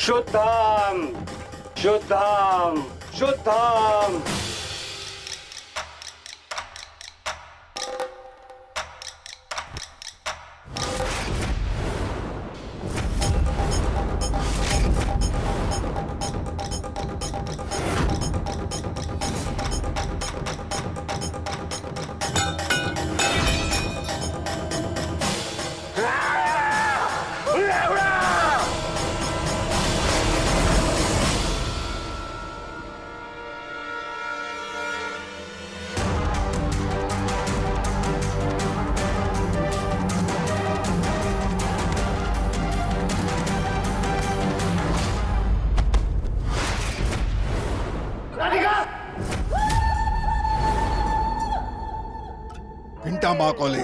शुद्धम शुद्धम शुद्धम। घंटा माँ को ले।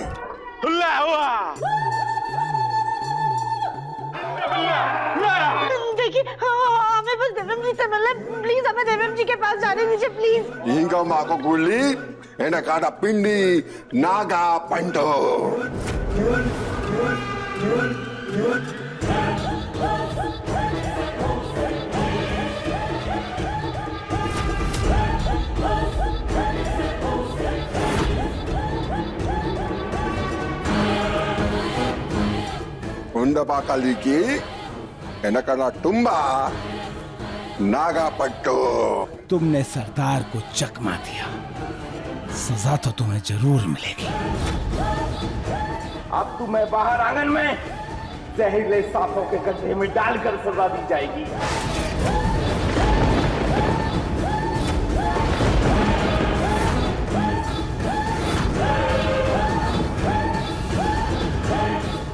देखिए हमें बस देवम जी से मिलना है, प्लीज हमें देवम जी के पास जाने दीजिए प्लीज। इंका माँ को गुल्ली एना काटा पिंडी नागा पंटो। उंडपाकलिकी एनकना तुम्बा नागा पट्टो। तुमने सरदार को चकमा दिया, सजा तो तुम्हें जरूर मिलेगी। अब तुम्हें बाहर आंगन में जहरीले सांपों के गड्ढे में डालकर सजा दी जाएगी।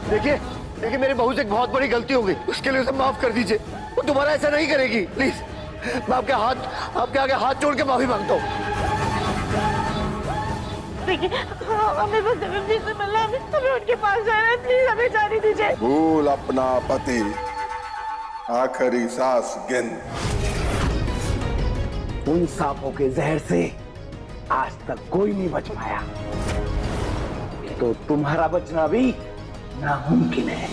देखिए देखिए, मेरी बहू से एक बहुत बड़ी गलती हो गई, उसके लिए उसे माफ कर दीजिए। वो दोबारा ऐसा नहीं करेगी, प्लीज। मैं आपके आगे हाथ जोड़ के माफी मांगता हूँ। देखिए हमें बस देवम जी से मिलना है, हमें उनके पास जाना है, प्लीज हमें जाने दीजिए। भूल अपना पति, आखिरी सांस गिन। उन सांपों के जहर से आज तक कोई नहीं बच पाया, तो तुम्हारा बचना भी नामुमकिन है।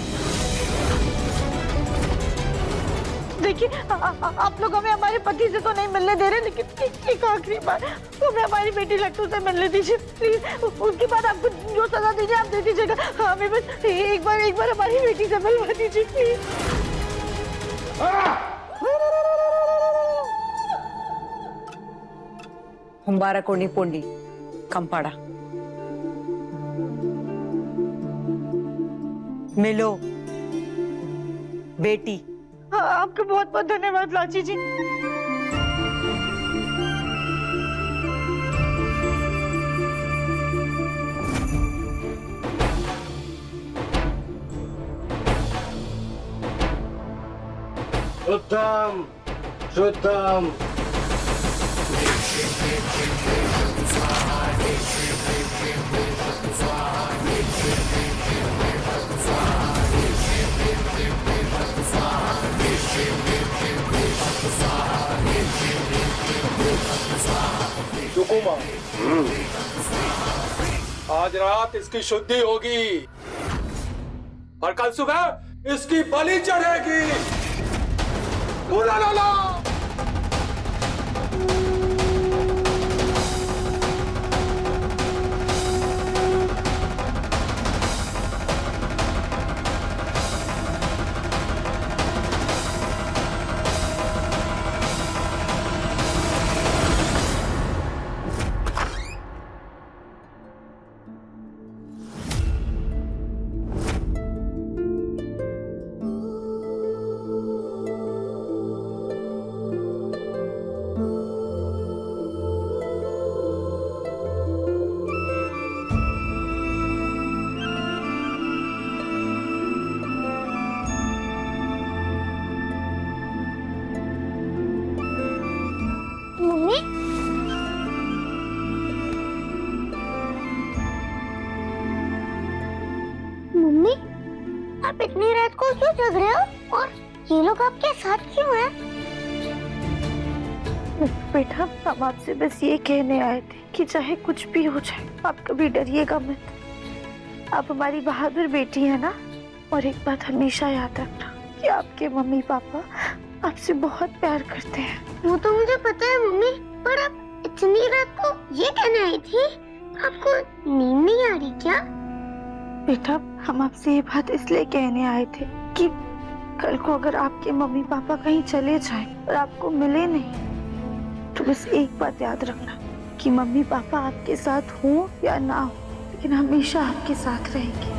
देखिए आप लोग हमें हमारे पति से तो नहीं मिलने दे रहे, लेकिन एक आखिरी बार हमें हमारी बेटी लट्टू से मिलने दीजिए प्लीज। उसके बाद आपको जो सजा दीजिए आप दे दीजिएगा, हमें बस एक बार हमारी बेटी से मिलवा दीजिए प्लीज। हुंबारा कोनी पोंडी कंपाड़ा मिलो बेटी। आपका बहुत बहुत धन्यवाद लाची जी। शुद्धम शुद्धम। सुकुमा, आज रात इसकी शुद्धि होगी और कल सुबह इसकी बलि चढ़ेगी। बोला लाला। मम्मी, आप इतनी रात को क्यों जग रहे हो? और ये लोग आपके साथ क्यों हैं? बेटा हम आपसे बस ये कहने आए थे कि चाहे कुछ भी हो जाए आप कभी डरिएगा मत। आप हमारी बहादुर बेटी है ना, और एक बात हमेशा याद रखना, कि आपके मम्मी पापा आपसे बहुत प्यार करते हैं। वो तो मुझे पता है मम्मी, पर आप इतनी रात को ये कहने आई थी? आपको नींद नहीं आ रही क्या? बेटा, हम आपसे ये बात इसलिए कहने आए थे कि कल को अगर आपके मम्मी पापा कहीं चले जाएं और आपको मिले नहीं, तो बस एक बात याद रखना कि मम्मी पापा आपके साथ हो या ना हो, लेकिन हमेशा आपके साथ रहेंगे।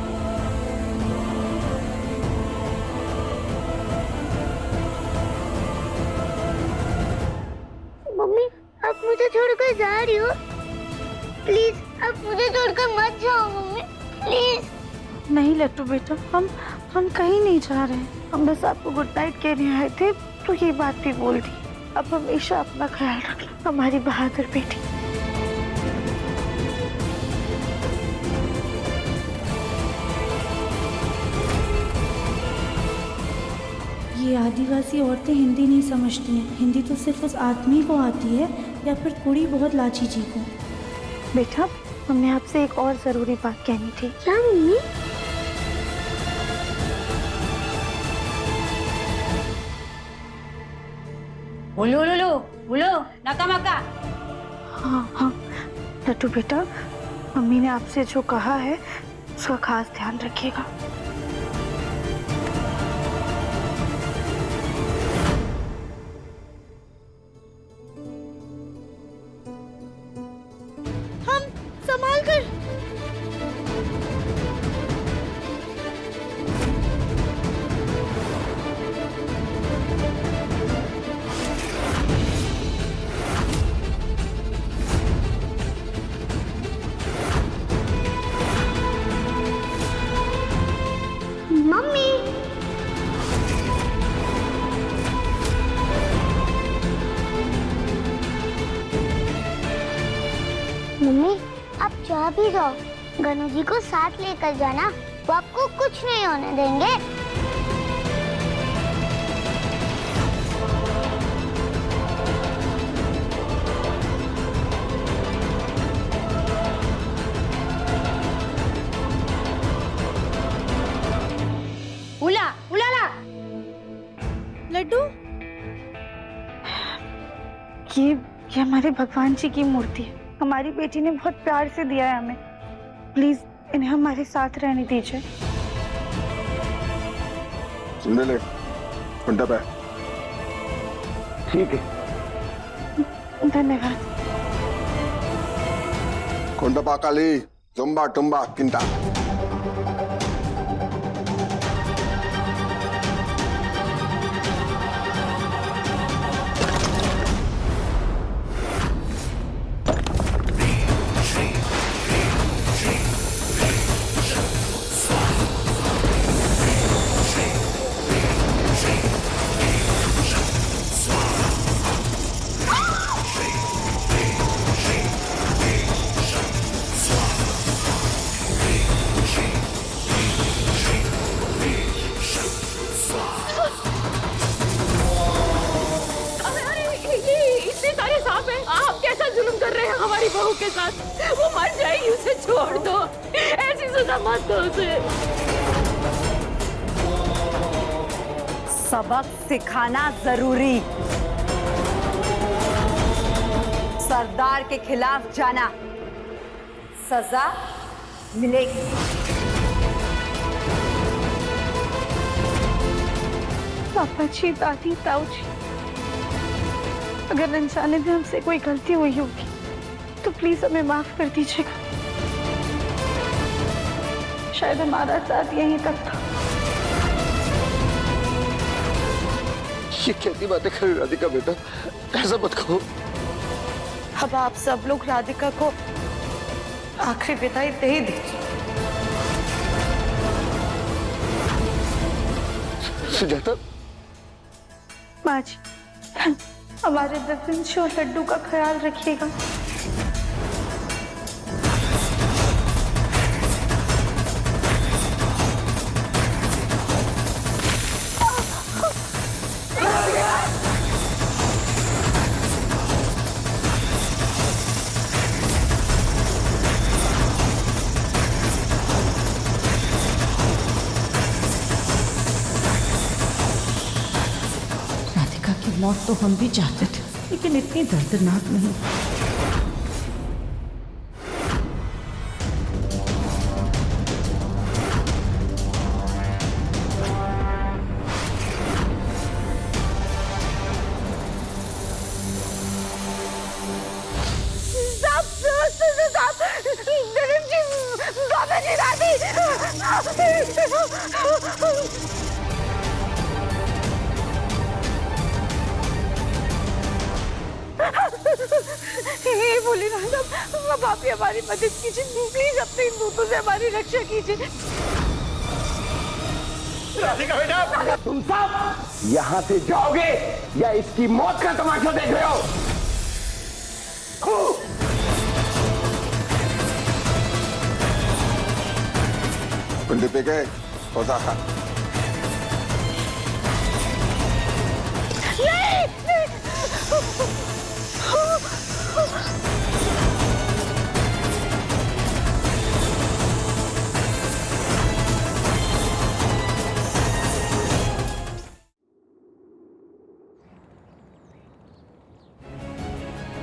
मम्मी, आप मुझे छोड़कर जा रही हो? प्लीज आप मुझे छोड़कर मत जाओ मम्मी, प्लीज। नहीं लट्टू बेटा, हम कहीं नहीं जा रहे हैं। हम बस आपको गुड नाइट कहने आए थे, तो ये बात भी बोल दी। अब हमेशा अपना ख्याल रखना हमारी बहादुर बेटी। ये आदिवासी औरतें हिंदी नहीं समझती हैं। हिंदी तो सिर्फ उस आदमी को आती है या फिर थोड़ी बहुत लाची जी को। बेटा, हमने आपसे एक और जरूरी बात कहनी थी। क्या मम्मी? बोलो नका मका। हाँ, लट्टू बेटा, मम्मी ने आपसे जो कहा है उसका खास ध्यान रखिएगा। मम्मी, मम्मी आप जा भी जाओ, गनु जी को साथ लेकर जाना, वो आपको कुछ नहीं होने देंगे। उलाला लड्डू, ये हमारे भगवान जी की मूर्ति है। हमारी बेटी ने बहुत प्यार से दिया है हमें। प्लीज इन्हें हमारे साथ रहने दीजिए। ले ले घंटा पे। ठीक है, धन्यवाद। घंटा काली तुम्बा टुम्बा किंता। हमारी बहू के साथ, वो मर जाएगी, उसे छोड़ दो। ऐसी सजा मत दो उसे। सबक सिखाना जरूरी। सरदार के खिलाफ जाना, सजा मिलेगी। पापा जी, दादी, ताऊ जी, अगर अनजाने में हमसे कोई गलती हुई होगी तो प्लीज हमें माफ कर दीजिएगा। शायद हमारा साथ यहीं तक था। ये कैसी बातें कर रही राधिका बेटा, ऐसा मत कहो। अब आप सब लोग राधिका को आखिरी विदाई दे ही दीजिए। सुजाता, माँ जी, हमारे दफिंश और लड्डू का ख्याल रखिएगा। मौत तो हम भी चाहते थे, लेकिन इतनी दर्दनाक नहीं। हे भोलेनाथ, अब आप ही हमारी मदद कीजिए, प्लीज अपने इन दूतों से हमारी रक्षा कीजिए। राधिका बेटा, तुम सब यहाँ से जाओगे या इसकी मौत का तमाशा देख रहे हो? पिंडी पे गए होता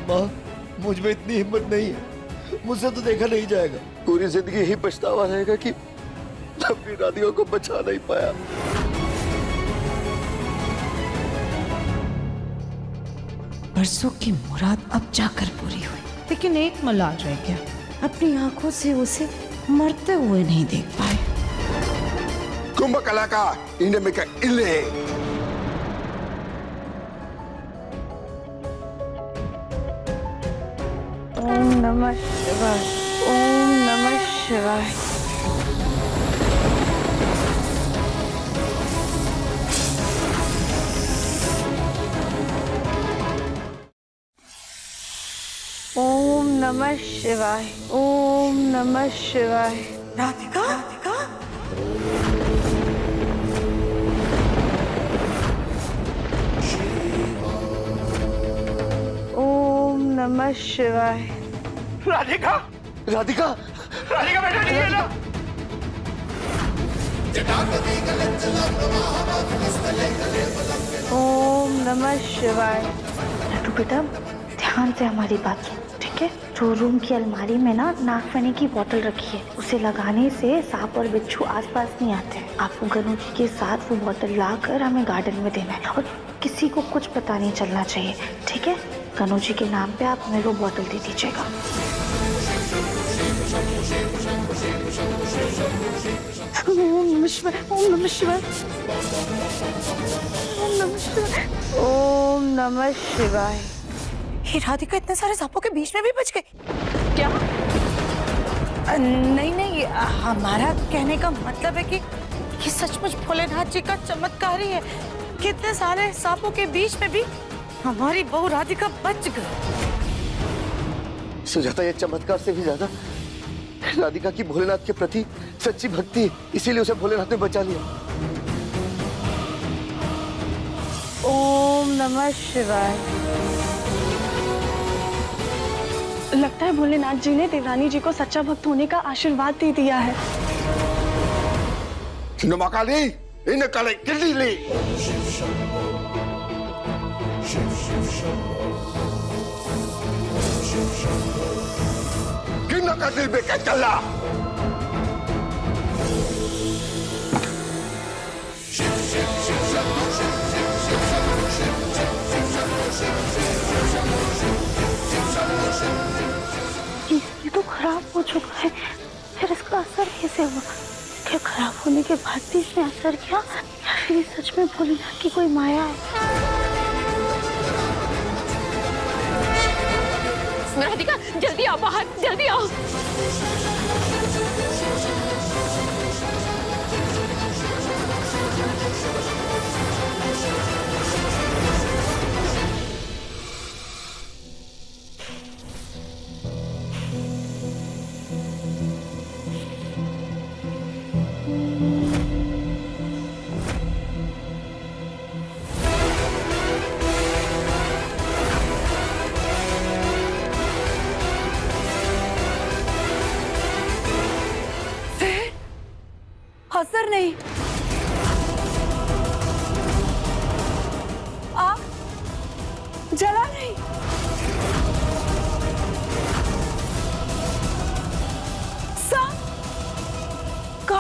माँ, मुझ में इतनी हिम्मत नहीं है, मुझसे तो देखा नहीं जाएगा। पूरी जिंदगी यही पछतावा रहेगा कि अपनी राधिका को बचा नहीं पाया। परसों की मुराद अब जाकर पूरी हुई, लेकिन एक मलाल रह गया, अपनी आंखों से उसे मरते हुए नहीं देख पाए। कुंभकला इन्हें में का इल्ले ओम नमः शिवाय, ओम नमः शिवाय। ओम नमः शिवाय, ओम नमः शिवाय। राधिका, ओम नमः शिवाय। राधिका, राधिका, राधिका बेटा नहीं है ना? ओम नमः शिवाय। लड्डू बेटा, ध्यान से हमारी बात सुन, ठीक है? जो रूम की अलमारी में ना नागफनी की बोतल रखी है, उसे लगाने से सांप और बिच्छू आसपास नहीं आते। आपको गनु जी के साथ वो बोतल लाकर हमें गार्डन में देना है और किसी को कुछ पता नहीं चलना चाहिए, ठीक है? गनु जी के नाम पे आप हमें वो बोतल दे दीजिएगा। ओम नमः शिवाय, ओम नमः शिवाय, ओम नमः शिवाय, ओम नमः शिवाय। हे राधिका, इतने सारे सांपों के बीच में भी बच गई क्या? नहीं, हमारा कहने का मतलब है कि ये सचमुच भोलेनाथ जी का चमत्कार ही है। कितने सारे सांपों के बीच में भी हमारी बहू राधिका बच गई। सुजाता, ये चमत्कार से भी ज्यादा राधिका की भोलेनाथ के प्रति सच्ची भक्ति है, इसीलिए उसे भोलेनाथ ने बचा लिया। ओम नमः शिवाय। लगता है भोलेनाथ जी ने देवरानी जी को सच्चा भक्त होने का आशीर्वाद दे दिया है। नमकाली इन्हें कले किल्ली ली किन्ना का दिल पे चला ये तो खराब हो चुका है, फिर इसका असर कैसे हुआ? क्या खराब होने के बाद भी इसने असर किया, या फिर ये सच में भोलेनाथ की कोई माया है? राधिका, जल्दी आओ बाहर, जल्दी आओ।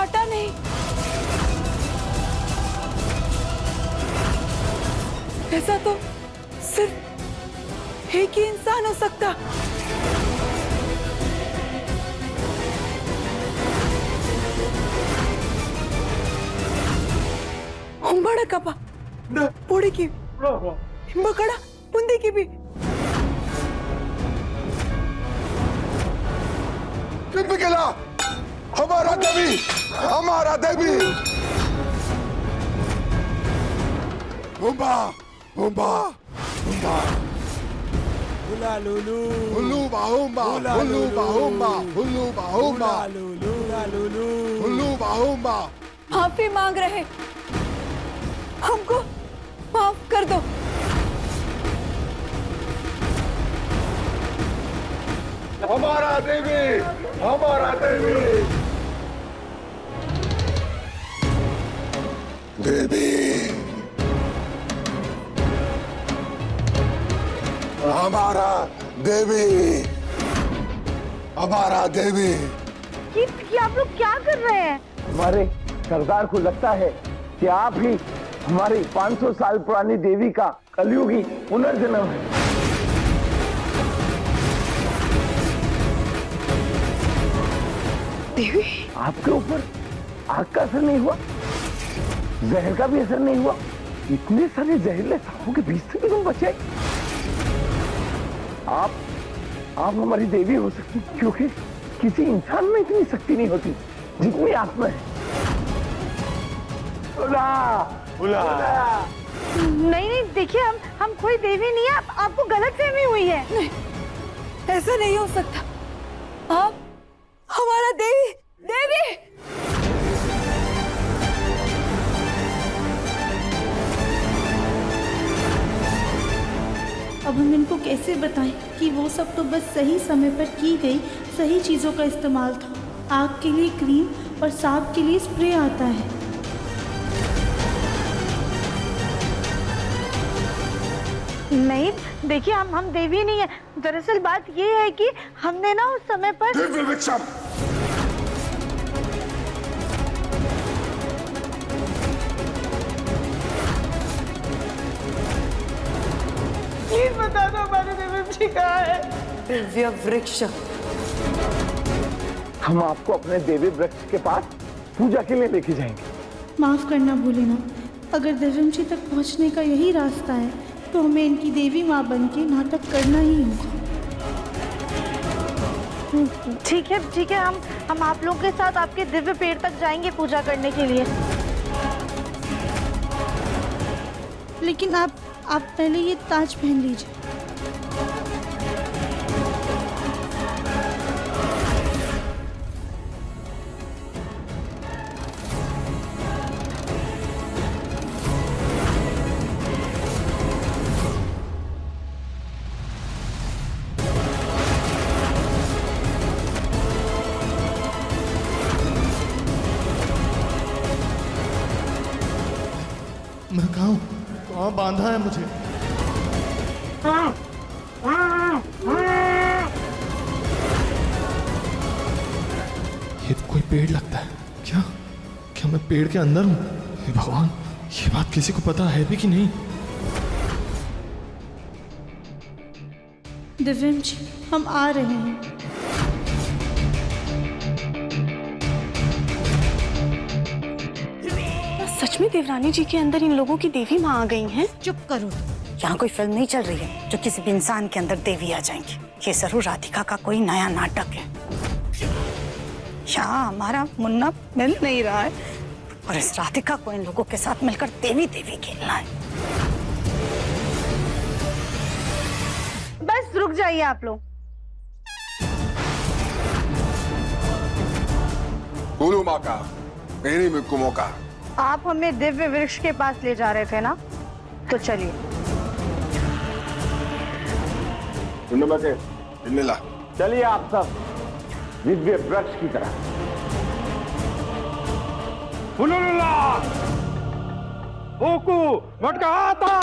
पता नहीं। ऐसा तो सिर्फ एक ही इंसान हो सकता। हुंबड़ा कपा पोड़ी की बकड़ा बुंदी की भी किला हमारा देवी, हमारा देवी। हुम्बा हुम्बा हुम्बा हुला लुलू हुल्लू बाहुम्बा हुल्लू बाहुम्बा हुल्लू बाहुम्बा लुलू लुलू हुल्लू बाहुम्बा। माफी मांग रहे, हमको माफ कर दो। हमारा देवी, हमारा देवी। देवी हमारा देवी, हमारा देवी। ये आप लोग क्या कर रहे हैं? हमारे सरदार को लगता है कि आप ही हमारी 500 साल पुरानी देवी का कलयुगी पुनर्जन्म है। देवी, आपके ऊपर आग का असर नहीं हुआ, जहर का भी असर नहीं हुआ, इतने सारे जहरीले सांपों के बीच से भी तुम बचे। आप हमारी देवी हो सकती, क्योंकि किसी इंसान में इतनी शक्ति नहीं होती जितनी आप में है। उला, उला। नहीं देखिए, हम कोई देवी नहीं है, आपको गलतफहमी हुई है। नहीं, ऐसा नहीं हो सकता। आप हमारा देवी देवी। अब हम इनको कैसे बताएं कि वो सब तो बस सही समय पर की गई सही चीज़ों का इस्तेमाल था। आग के लिए क्रीम और सांप के लिए स्प्रे आता है। नहीं देखिए, हम देवी नहीं है। दरअसल बात ये है कि हमने ना उस समय पर दिव्य वृक्षम। प्लीज बता दो हमारे देवी जी कहाँ है? दिव्य वृक्ष। हम आपको अपने देवी वृक्ष के पास पूजा के लिए लेके जाएंगे। माफ़ करना भोलेनाथ, अगर दिव्यम जी तक पहुंचने का यही रास्ता है तो हमें इनकी देवी माँ बन के नाटक करना ही होगा। ठीक है, हम आप लोगों के साथ आपके दिव्य पेड़ तक जाएंगे पूजा करने के लिए। लेकिन आप पहले ये ताज पहन लीजिए। मैं कहाँ बांधा है मुझे? ये तो कोई पेड़ लगता है। क्या मैं पेड़ के अंदर हूँ? हे भगवान, ये बात किसी को पता है भी कि नहीं? दिव्यम जी, हम आ रहे हैं। सच में देवरानी जी के अंदर इन लोगों की देवी माँ आ गई हैं? चुप करो। यहाँ कोई फिल्म नहीं चल रही है जो किसी भी इंसान के अंदर देवी आ जाएंगी। ये जरूर राधिका का कोई नया नाटक है। यहाँ हमारा मुन्ना मिल नहीं रहा है और इस राधिका को इन लोगों के साथ मिलकर देवी देवी खेलना है। बस रुक जाइए आप लोग। बोलो माँ का मेरी में कुमों का। आप हमें दिव्य वृक्ष के पास ले जा रहे थे ना, तो चलिए। चलिए आप सब दिव्य वृक्ष की तरह। हुलुलुला, होकू, मटका आता।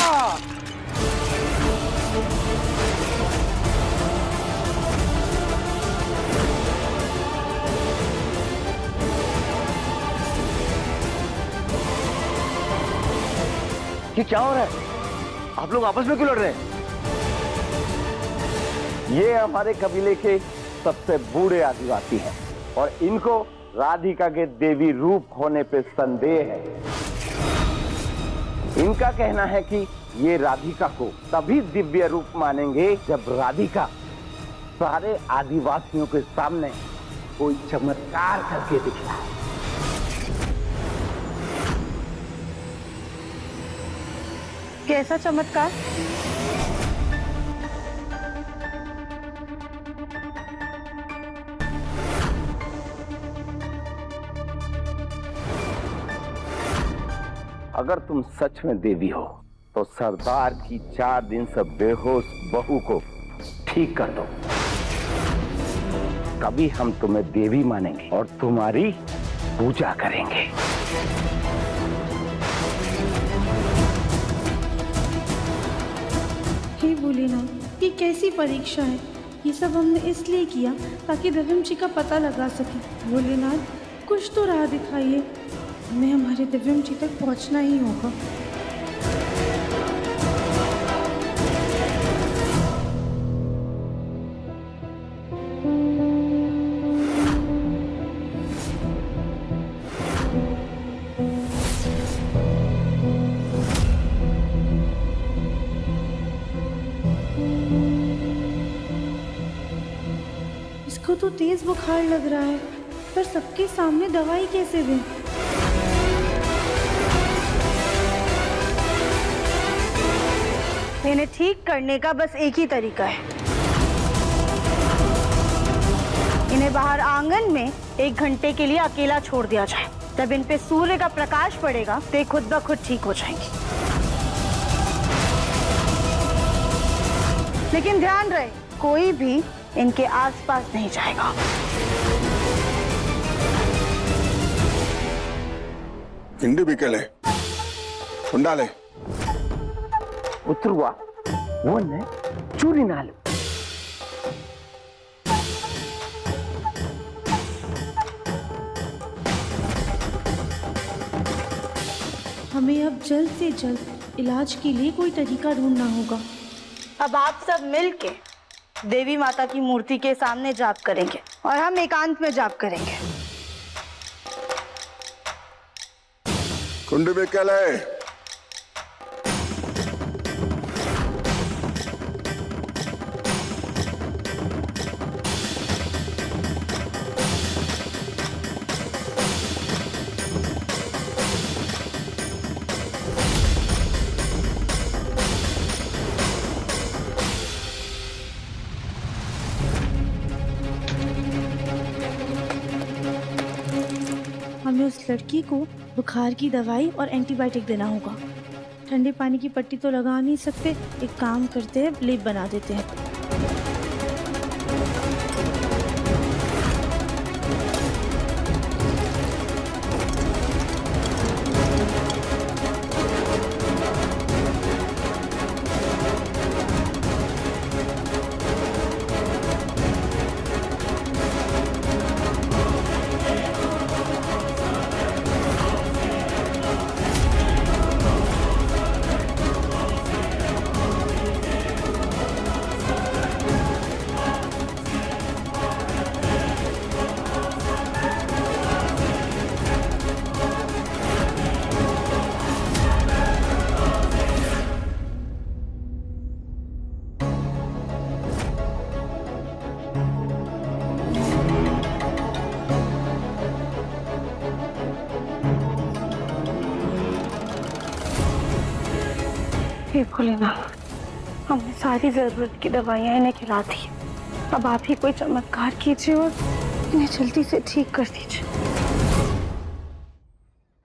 ये क्या हो रहा है? आप लोग आपस में क्यों लड़ रहे हैं? ये हमारे कबीले के सबसे बूढ़े आदिवासी हैं और इनको राधिका के देवी रूप होने पे संदेह है। इनका कहना है कि ये राधिका को तभी दिव्य रूप मानेंगे जब राधिका सारे आदिवासियों के सामने कोई चमत्कार करके दिखलाए। कैसा चमत्कार? अगर तुम सच में देवी हो तो सरदार की 4 दिन से बेहोश बहू को ठीक कर दो। कभी हम तुम्हें देवी मानेंगे और तुम्हारी पूजा करेंगे। हे भोलेनाथ, ये कैसी परीक्षा है? ये सब हमने इसलिए किया ताकि दिव्यम जी का पता लगा सके। भोलेनाथ, कुछ तो राह दिखाइए, हमें हमारे दिव्यम जी तक पहुंचना ही होगा। इसको तो तेज बुखार लग रहा है, पर सबके सामने दवाई कैसे दें? इन्हें ठीक करने का बस एक ही तरीका है। इन्हें बाहर आंगन में 1 घंटे के लिए अकेला छोड़ दिया जाए। जब इन पे सूर्य का प्रकाश पड़ेगा तो ये खुद ब खुद ठीक हो जाएंगे। लेकिन ध्यान रहे, कोई भी इनके आसपास नहीं जाएगा। पिंडी बिकेले उंडाले उतरुआ वो ने चूरी नाल हमें अब जल्द से जल्द इलाज के लिए कोई तरीका ढूंढना होगा। अब आप सब मिलके देवी माता की मूर्ति के सामने जाप करेंगे और हम एकांत में जाप करेंगे। कुंडी बिकेले हमें उस लड़की को बुखार की दवाई और एंटीबायोटिक देना होगा। ठंडे पानी की पट्टी तो लगा नहीं सकते, एक काम करते हैं, लेप बना देते हैं। हे भोलेनाथ, हमने सारी जरूरत की दवाइयाँ इन्हें खिला दी। अब आप ही कोई चमत्कार कीजिए और इन्हें जल्दी से ठीक कर दीजिए।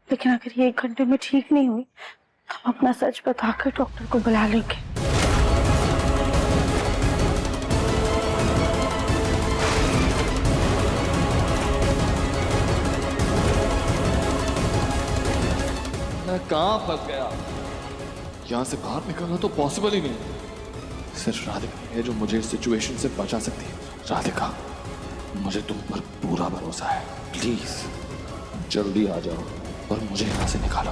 लेकिन अगर ये 1 घंटे में ठीक नहीं हुई तो हम अपना सच बताकर डॉक्टर को बुला लेंगे। मैं कहाँ फंस गया? यहाँ से बाहर निकलना तो पॉसिबल ही नहीं। सिर्फ राधिका है जो मुझे इस सिचुएशन से बचा सकती है। राधिका, मुझे तुम पर पूरा भरोसा है। प्लीज जल्दी आ जाओ और मुझे यहाँ से निकालो।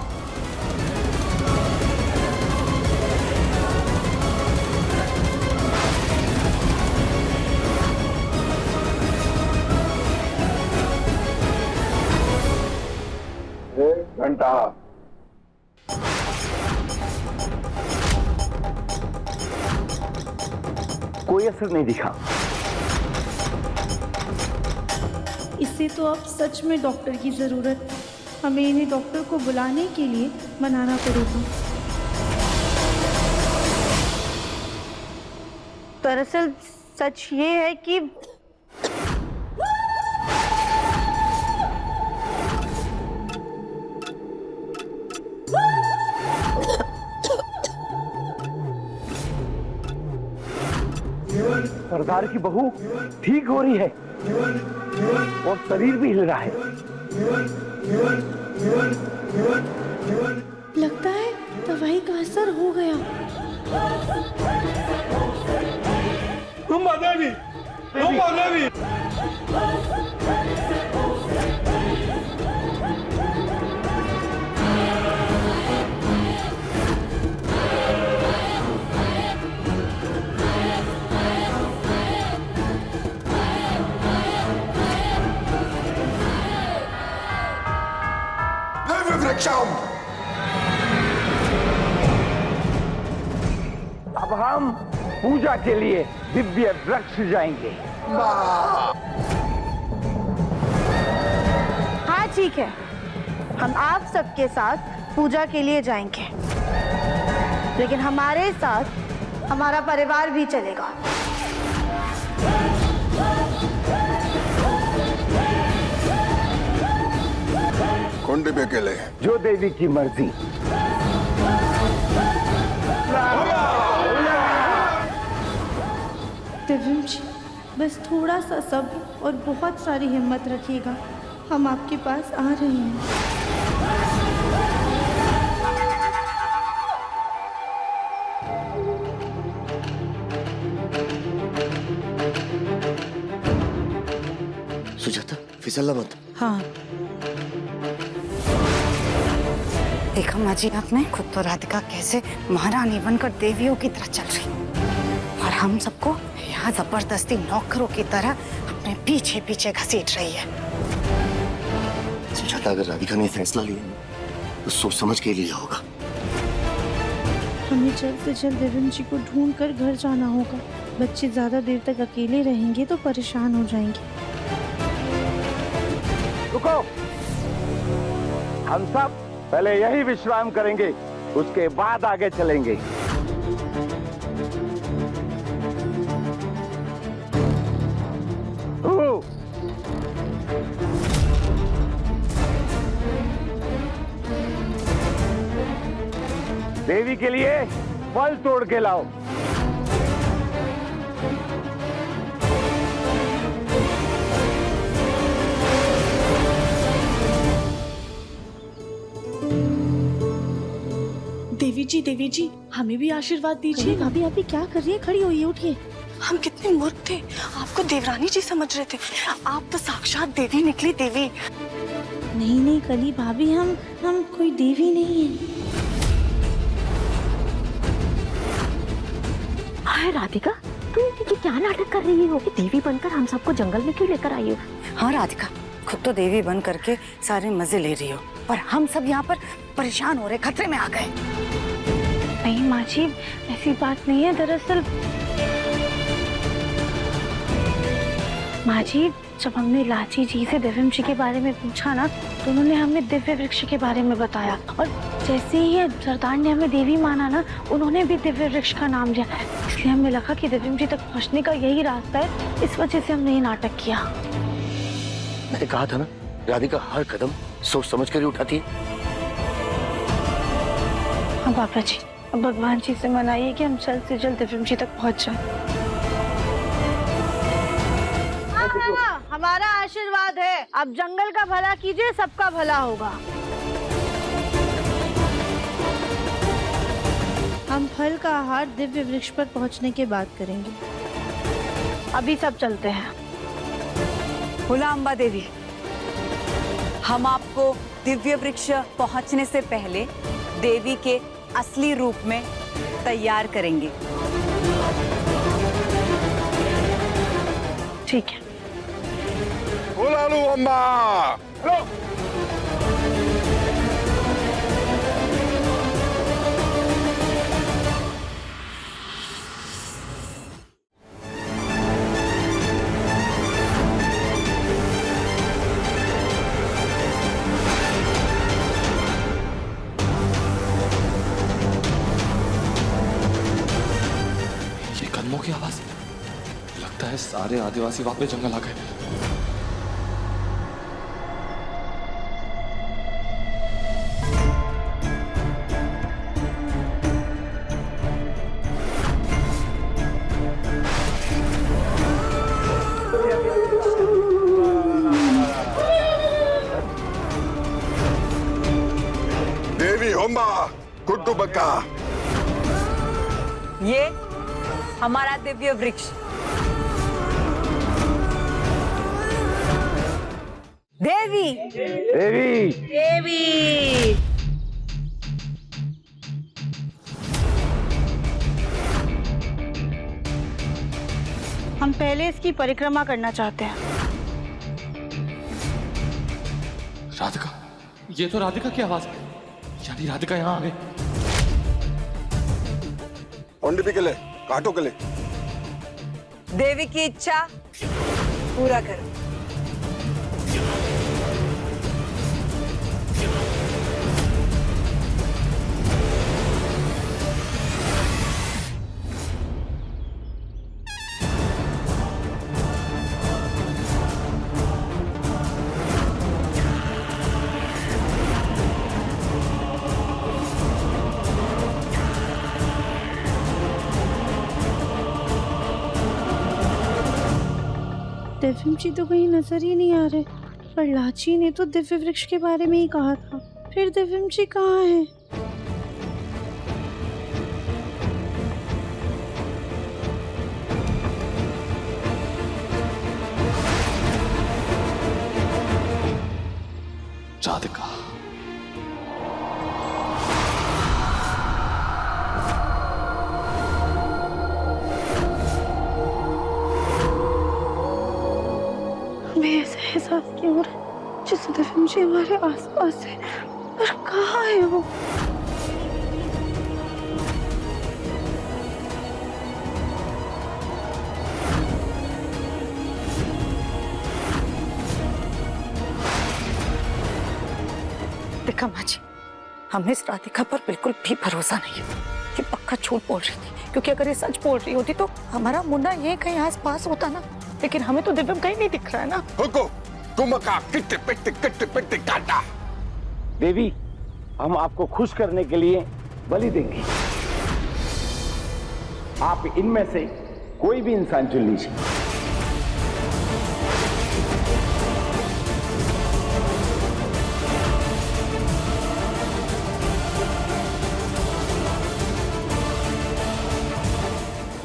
कोई असर नहीं दिखा। इससे तो अब सच में डॉक्टर की ज़रूरत है। हमें इन्हें डॉक्टर को बुलाने के लिए मनाना पड़ेगा। दरअसल सच ये है कि सरदार की बहू ठीक हो रही है और शरीर भी हिल रहा है। लगता है दवाई का असर हो गया। रुम्बा देवी, रुम्बा देवी। वृक्षम। अब हम पूजा के लिए दिव्य वृक्ष जाएंगे। हाँ ठीक है, हम आप सबके साथ पूजा के लिए जाएंगे, लेकिन हमारे साथ हमारा परिवार भी चलेगा। कुंड पे अकेले। जो देवी की मर्जी। दिव्यम जी, बस थोड़ा सा सब्र और बहुत सारी हिम्मत रखिएगा। हम आपके पास आ रहे हैं। सुजाता, फिसलना मत। हाँ देखा माँ जी आपने, खुद तो राधिका कैसे महारानी बनकर देवियों की तरह चल रही और हम सबको यहाँ जबरदस्ती नौकरों की तरह अपने पीछे पीछे घसीट रही है। सुजाता, अगर राधिका ने फैसला लिया तो सोच समझ के लिया होगा। हमें जल्द से जल्द दिव्यम जी को ढूंढ कर घर जाना होगा। बच्चे ज्यादा देर तक अकेले रहेंगे तो परेशान हो जाएंगे। रुको, हम सब पहले यही विश्राम करेंगे, उसके बाद आगे चलेंगे। देवी के लिए फल तोड़ के लाओ। देवी जी, हमें भी आशीर्वाद दीजिए। भाभी अभी क्या कर रही है? खड़ी हुई है, उठिए। हम कितने मूर्ख थे, आपको देवरानी जी समझ रहे थे, आप तो साक्षात देवी निकली। देवी नहीं कली भाभी, हम कोई देवी नहीं है। हाय राधिका, तुम ये क्या नाटक कर रही हो? देवी बनकर हम सबको जंगल में क्यों लेकर आई हो? हाँ राधिका, खुद तो देवी बन करके सारे मजे ले रही हो, पर हम सब यहाँ पर परेशान हो रहे, खतरे में आ गए। नहीं माँ जी, ऐसी बात नहीं है। दरअसल माँ जी, जब हमने लाची जी से दिव्यम जी के बारे में पूछा ना, तो उन्होंने हमें दिव्य वृक्ष के बारे में बताया, और जैसे ही ये सरदार ने हमें देवी माना ना, उन्होंने भी दिव्य वृक्ष का नाम लिया। इसलिए हमें लगा कि दिव्यम जी तक पहुँचने का यही रास्ता है, इस वजह से हमने ये नाटक किया। मैंने कहा था ना, राधिका हर कदम सोच समझ कर ही उठाती है। हाँ पापा जी, अब भगवान जी से मनाइए कि हम जल्द से जल्द दिव्यम जी तक पहुँच जाएं। हाँ, हमारा आशीर्वाद है। अब जंगल का भला कीजिए, सबका भला होगा। हम फल का आहार दिव्य वृक्ष पर पहुंचने के बाद करेंगे। अभी सब चलते हैं। भोला अम्बा देवी, हम आपको दिव्य वृक्ष पहुंचने से पहले देवी के असली रूप में तैयार करेंगे। ठीक है। बोला लो अम्मा। पैरों की आवाज। लगता है सारे आदिवासी वापस जंगल आ गए। देवी होम्बा कुट्टू बक्का। ये हमारा दिव्य वृक्ष। देवी देवी देवी हम पहले इसकी परिक्रमा करना चाहते हैं। राधिका, ये तो राधिका की आवाज है। यानी राधिका यहाँ आ गई। पंडित के लिए काटो के लिए। देवी की इच्छा पूरा करो। दिव्यम जी तो कहीं नजर ही नहीं आ रहे, पर लाची ने तो दिव्य वृक्ष के बारे में ही कहा था। फिर दिव्यम जी कहाँ हैं? राधिका, हमें ऐसा एहसास क्यों हो रहा है जैसे दिव्यम जी हमारे आसपास है, पर कहाँ है वो? देखा माँ जी, हमें इस राधिका पर बिल्कुल भी भरोसा नहीं है। ये पक्का झूठ बोल रही थी, क्योंकि अगर ये सच बोल रही होती तो हमारा मुन्ना ये कहीं आस पास होता ना। लेकिन हमें तो दिव्यम कहीं नहीं दिख रहा है ना। हुको कुमका किट्टे पिट्टे काटा। देवी, हम आपको खुश करने के लिए बलि देंगे। आप इनमें से कोई भी इंसान चुन लीजिए।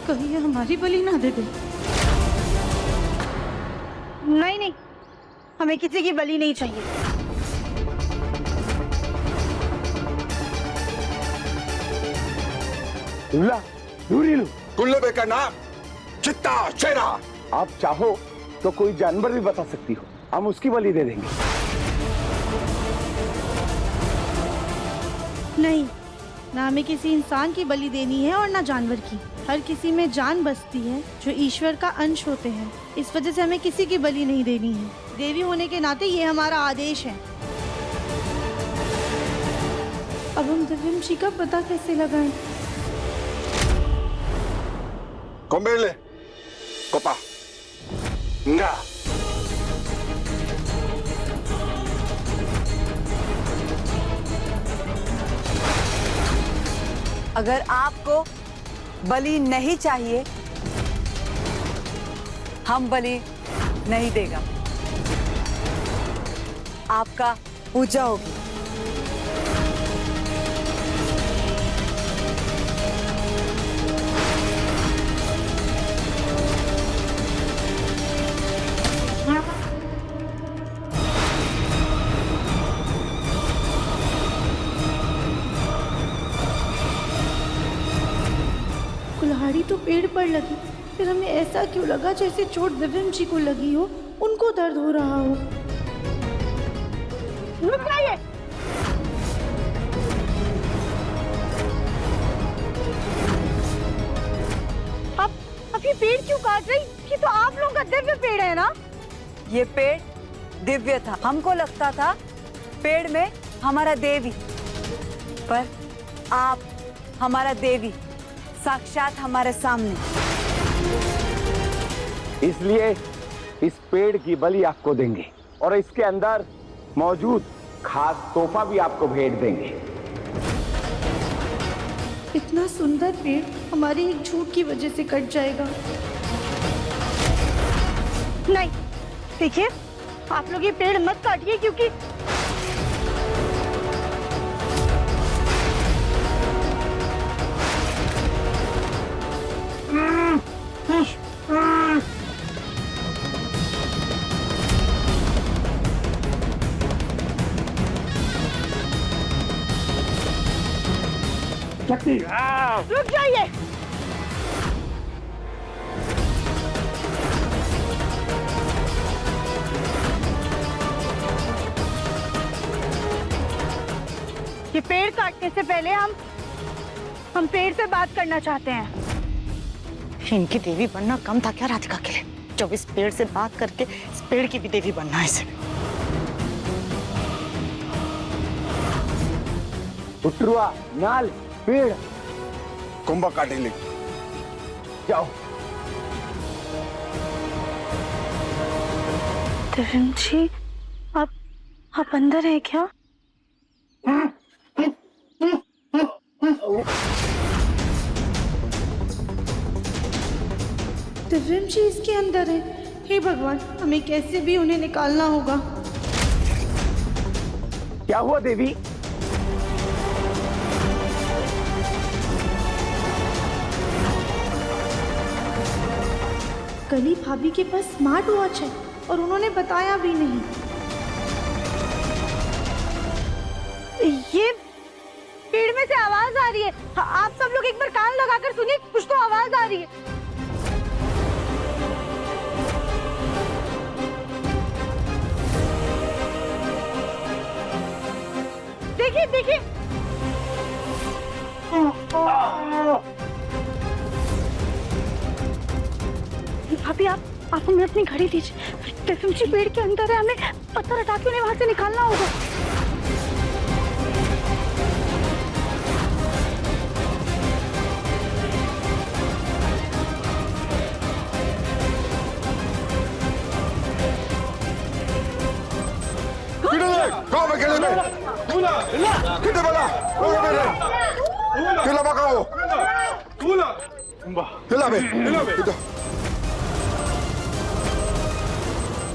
कहीं ये हमारी बलि ना दे दे। नहीं नहीं, हमें किसी की बलि नहीं चाहिए। लूला, लूरीलू, कुल्लबे का नाम चित्ता शेरा। आप चाहो तो कोई जानवर भी बता सकती हो, हम उसकी बलि दे देंगे। नहीं, ना हमें किसी इंसान की बलि देनी है और ना जानवर की। हर किसी में जान बसती है जो ईश्वर का अंश होते हैं। इस वजह से हमें किसी की बलि नहीं देनी है। देवी होने के नाते ये हमारा आदेश है। अब हम दिव्यम जी का पता कैसे लगाएं? कोम्बेले कोपा nga। अगर आपको बलि नहीं चाहिए, हम बलि नहीं देगा। आपका पूजा होगी। कुल्हाड़ी तो पेड़ पर लगी, फिर हमें ऐसा क्यों लगा जैसे चोट दिव्यम जी को लगी हो, उनको दर्द हो रहा हो। रुक जाइए। अब ये पेड़ क्यों काट रही? ये तो आप लोगों का दिव्य पेड़ है ना? ये पेड़ दिव्य था। हमको लगता था पेड़ में हमारा देवी, पर आप हमारा देवी साक्षात हमारे सामने। इसलिए इस पेड़ की बलि आपको देंगे और इसके अंदर मौजूद खास तोहफा भी आपको भेंट देंगे। इतना सुंदर पेड़ हमारी एक झूठ की वजह से कट जाएगा। नहीं, देखिए आप लोग ये पेड़ मत काटिए, क्योंकि रुक जाइए। ये पेड़ काटने से पहले हम पेड़ से बात करना चाहते हैं। इनकी देवी बनना कम था क्या राधिका के लिए? जब इस पेड़ से बात करके इस पेड़ की भी देवी बनना है इसे। उतरुआ, नाल, पेड़, कुंभ काटेले। जाओ। दिव्यम जी, आप अंदर है क्या? दिव्यम जी इसके अंदर है। हे भगवान, हमें कैसे भी उन्हें निकालना होगा। क्या हुआ देवी? कली भाभी के पास स्मार्ट वॉच है और उन्होंने बताया भी नहीं। ये पेड़ में से आवाज आ रही है। आप सब लोग एक बार कान लगाकर सुनिए, कुछ तो आवाज आ रही है। देखिए देखिए। भाभी आप हमें अपनी घड़ी दीजिए। दिव्यम जी पेड़ के अंदर है, हमें पत्थर हटा के उन्हें वहां से निकालना होगा। कहाँ पे खेले में? कितने बड़ा? कौन मेरे? किला बकाओ? किला में?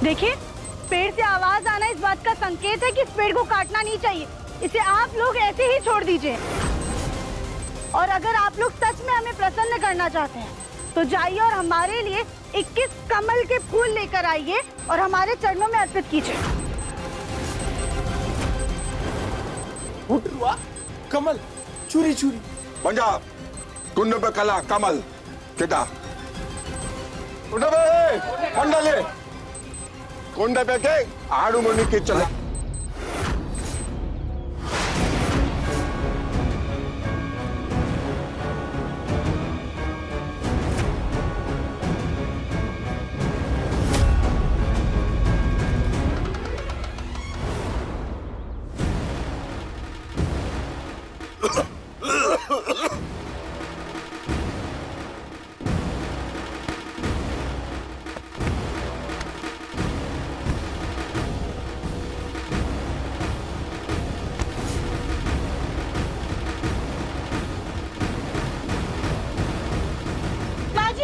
देखिए, पेड़ से आवाज आना इस बात का संकेत है कि इस पेड़ को काटना नहीं चाहिए। इसे आप लोग ऐसे ही छोड़ दीजिए। और अगर आप लोग सच में हमें प्रसन्न करना चाहते हैं तो जाइए और हमारे लिए 21 कमल के फूल लेकर आइए और हमारे चरणों में अर्पित कीजिए। उठरुआ, कमल, चूरी चूरी। पंजाब, कुंड पे कला कमल, किटा। कुंड पे, पंडले, कुंड पे के आड़ू मुनि के चले।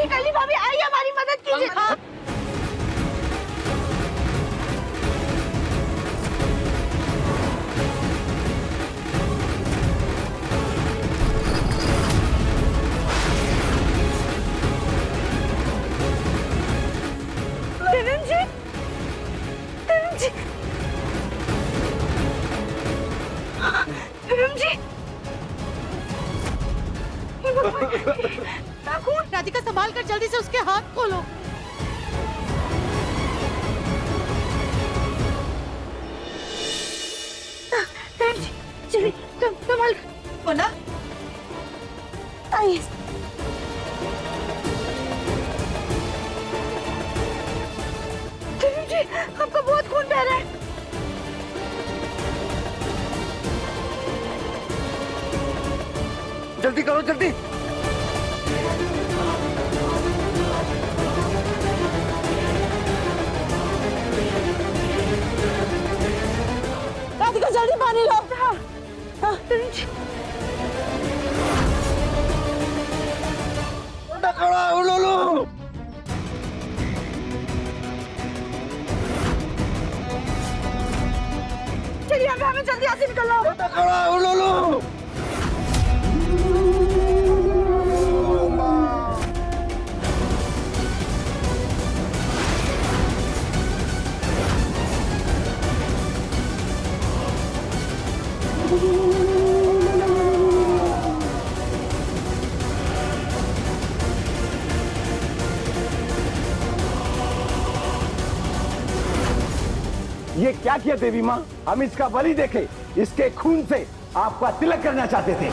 कली भाभी आइए, हमारी मदद कीजिए। दिव्यम जी, दिव्यम जी, दिव्यम जी। राधिका संभाल कर जल्दी से उसके हाथ खोलो। चलिए, संभाल बोला। आइए। जी, आपका बहुत खून बह रहा है। जल्दी करो, जल्दी। राधिका जल्दी पानी लो। हाँ, हाँ, देवी जी। खड़ा हो लोलू। चलिए हमें जल्दी यहाँ से निकलना होगा। खड़ा हो लोलू। ये क्या किया देवी माँ? हम इसका बलि देखे, इसके खून से आपका तिलक करना चाहते थे।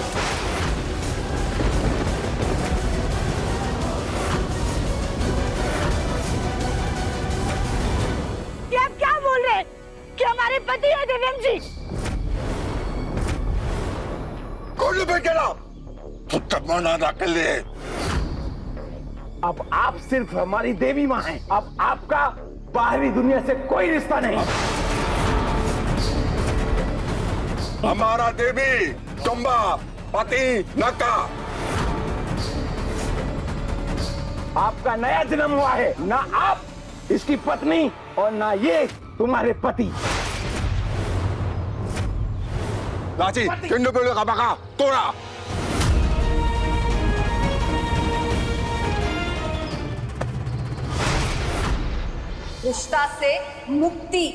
ये आप क्या बोल रहे हैं कि हमारे पति है दिव्यम जी? कौन पे गिरा? के लिए अब आप सिर्फ हमारी देवी माँ हैं। अब आपका बाहरी दुनिया से कोई रिश्ता नहीं। हमारा देवी तुम्बा पति नका। आपका नया जन्म हुआ है, ना आप इसकी पत्नी और ना ये तुम्हारे पति। लाची किंडो पेड़ों का बका तोड़ा। रिश्ता से मुक्ति।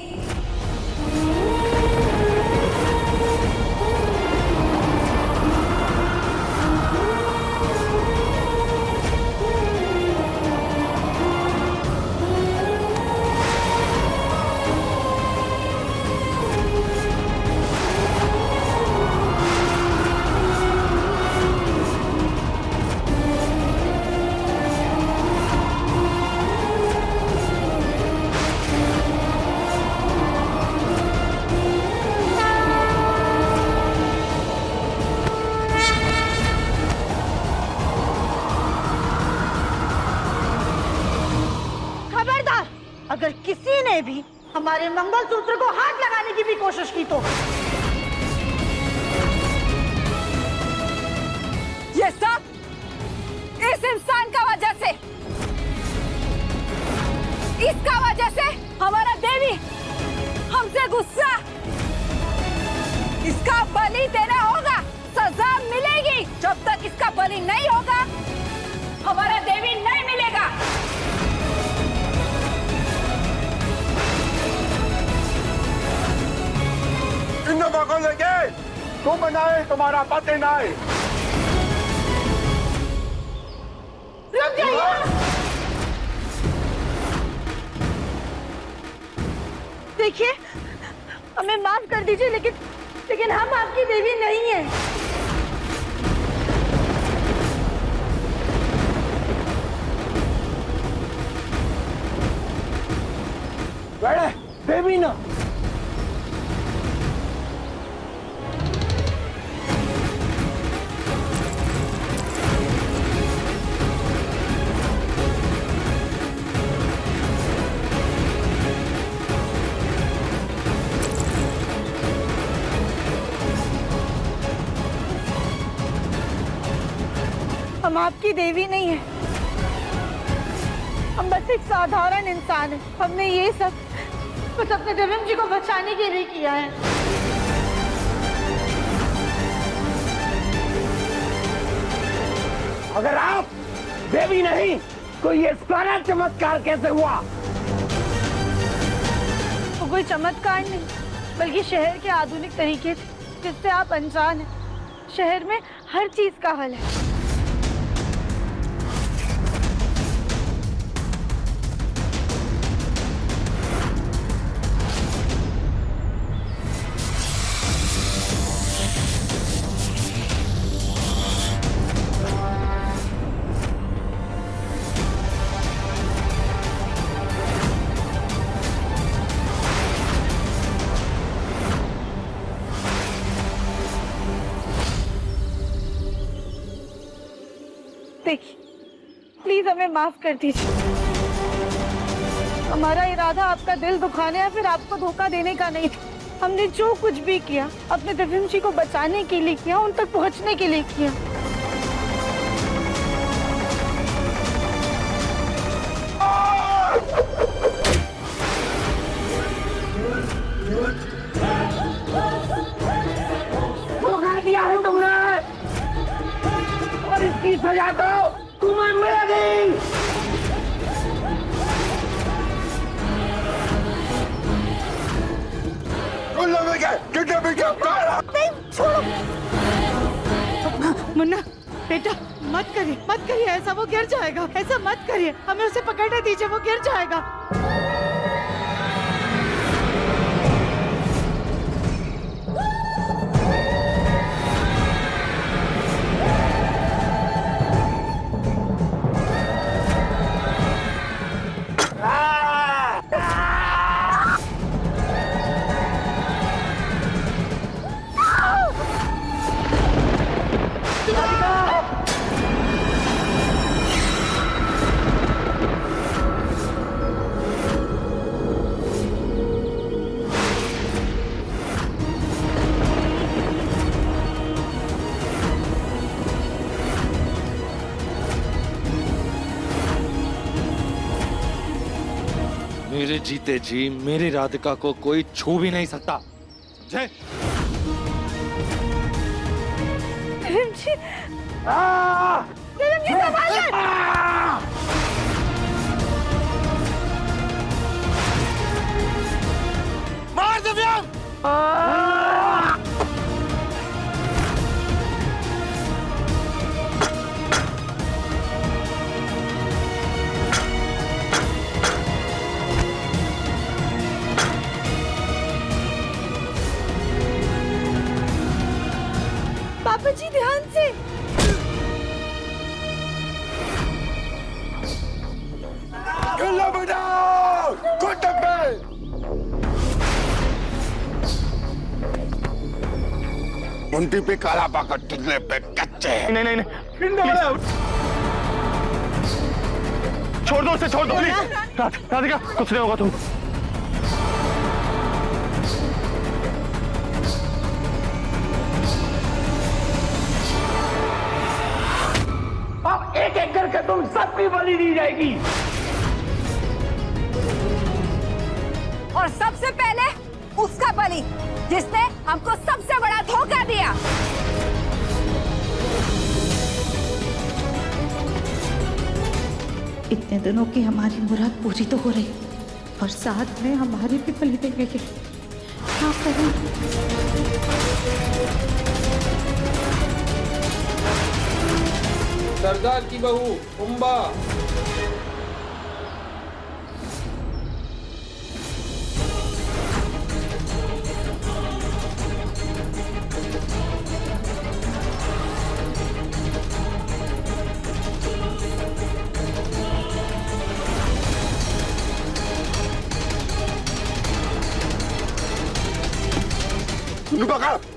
अगर किसी ने भी हमारे मंगलसूत्र को हाथ लगाने की भी कोशिश की तो ये सब इस इंसान का वजह से, इसका वजह से हमारा देवी हमसे गुस्सा। इसका बलि देना होगा, सजा मिलेगी। जब तक इसका बलि नहीं होगा हमारा देवी नहीं मिलेगा। इन को लेके तुम बनाए, तुम्हारा पति नाए। रुक जाइए। देखिए, हमें माफ कर दीजिए, लेकिन हम आपकी देवी नहीं हैं। बड़े देवी ना। हम आपकी देवी नहीं है, हम बस एक साधारण इंसान हैं। हमने ये सब बस अपने दिव्यम जी को बचाने के लिए किया है। अगर आप देवी नहीं तो ये सारा चमत्कार कैसे हुआ? वो कोई चमत्कार नहीं, बल्कि शहर के आधुनिक तरीके थे जिससे आप अनजान हैं। शहर में हर चीज का हल है। देखिए, प्लीज हमें माफ कर दीजिए। हमारा इरादा आपका दिल दुखाने या फिर आपको धोखा देने का नहीं था। हमने जो कुछ भी किया अपने दिव्यम जी को बचाने के लिए किया, उन तक पहुंचने के लिए किया। धोखा दिया है तुमने और इसकी सजा तो तुम्हें मिलेगी। मुन्ना बेटा मत करिए ऐसा, वो गिर जाएगा। ऐसा मत करिए, हमें उसे पकड़ने दीजिए, वो गिर जाएगा। मेरे जीते जी मेरी राधिका को कोई छू भी नहीं सकता। जय दिव्यम जी, दिव्यम जी संभालिए। मार दिव्यम! पापा जी ध्यान से। मुंडी पे काला पाकर तुझने पे कच्चे। नहीं नहीं नहीं, छोड़ दो उसे, छोड़ दो प्लीज। राधिका कुछ नहीं होगा, तुम अब एक एक करके तुम सबकी बलि दी जाएगी। और सबसे पहले उसका बलि, जिसने हमको सबसे बड़ा धोखा दिया। इतने दिनों की हमारी मुराद पूरी तो हो रही और साथ में हमारी भी बलि देंगे। क्या करें? सरदार की बहू उम्बा।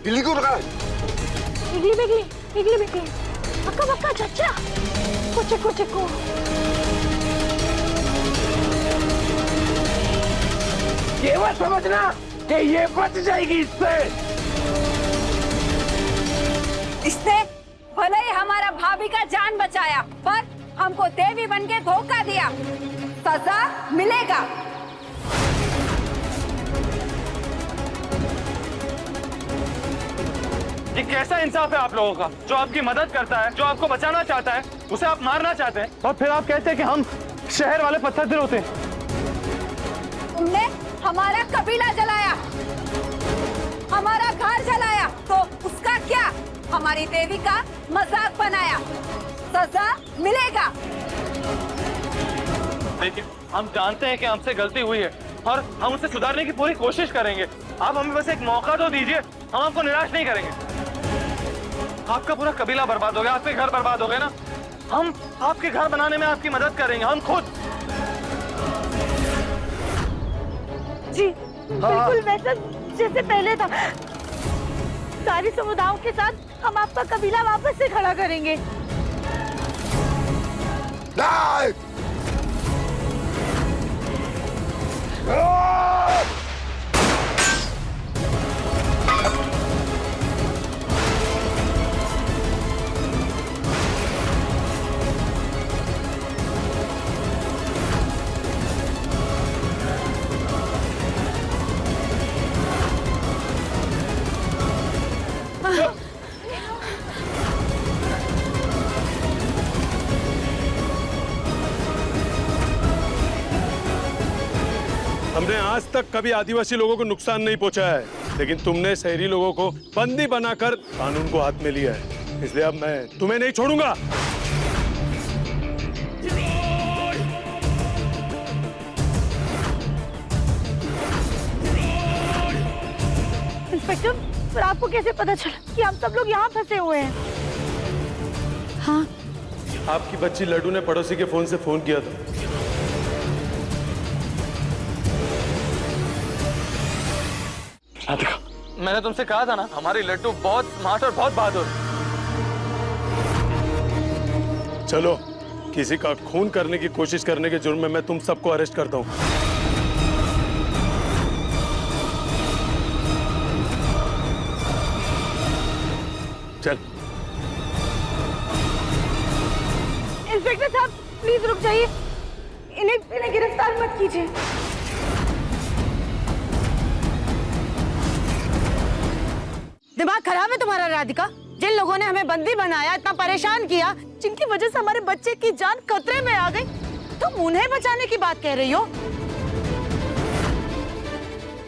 दिल्ली को रखा। निकली निकली निकली निकली। पक्का पक्का चाचा। कुछ को। ये मत समझना कि ये बच जाएगी इससे। इसने भले ही हमारा भाभी का जान बचाया, पर हमको देवी बन के धोखा दिया। सजा मिलेगा। ये कैसा इंसाफ है आप लोगों का? जो आपकी मदद करता है, जो आपको बचाना चाहता है, उसे आप मारना चाहते हैं और फिर आप कहते हैं कि हम शहर वाले पत्थर दिल होते हैं। तुमने हमारा कबीला जलाया, हमारा घर जलाया, तो उसका क्या? हमारी देवी का मजाक बनाया। सजा मिलेगा। देखिए, हम जानते हैं कि हमसे गलती हुई है और हम उसे सुधारने की पूरी कोशिश करेंगे। आप हमें बस एक मौका तो दीजिए, हम आपको निराश नहीं करेंगे। आपका पूरा कबीला बर्बाद हो गया, आपके घर बर्बाद हो गए ना, हम आपके घर बनाने में आपकी मदद करेंगे, हम खुद। जी बिल्कुल वैसा जैसे पहले था। सारी समुदायों के साथ हम आपका कबीला वापस से खड़ा करेंगे। हमने आज तक कभी आदिवासी लोगों को नुकसान नहीं पहुंचाया है, लेकिन तुमने शहरी लोगों को बंदी बनाकर कानून को हाथ में लिया है, इसलिए अब मैं तुम्हें नहीं छोड़ूंगा। इंस्पेक्टर, पर आपको कैसे पता चला कि हम सब लोग यहाँ फंसे हुए हैं? हाँ, आपकी बच्ची लड्डू ने पड़ोसी के फोन से फोन किया था। राधिका, मैंने तुमसे कहा था ना, हमारी लड्डू बहुत स्मार्ट और बहुत बहादुर। चलो, किसी का खून करने की कोशिश करने के जुर्म में मैं तुम सबको अरेस्ट करता हूँ। चल। इंस्पेक्टर साहब, प्लीज रुक जाइए। इन्हें गिरफ्तार मत कीजिए। दिमाग खराब है तुम्हारा राधिका? जिन लोगों ने हमें बंदी बनाया, इतना परेशान किया, जिनकी वजह से हमारे बच्चे की जान खतरे में आ गई, तुम उन्हें बचाने की बात कह रही हो?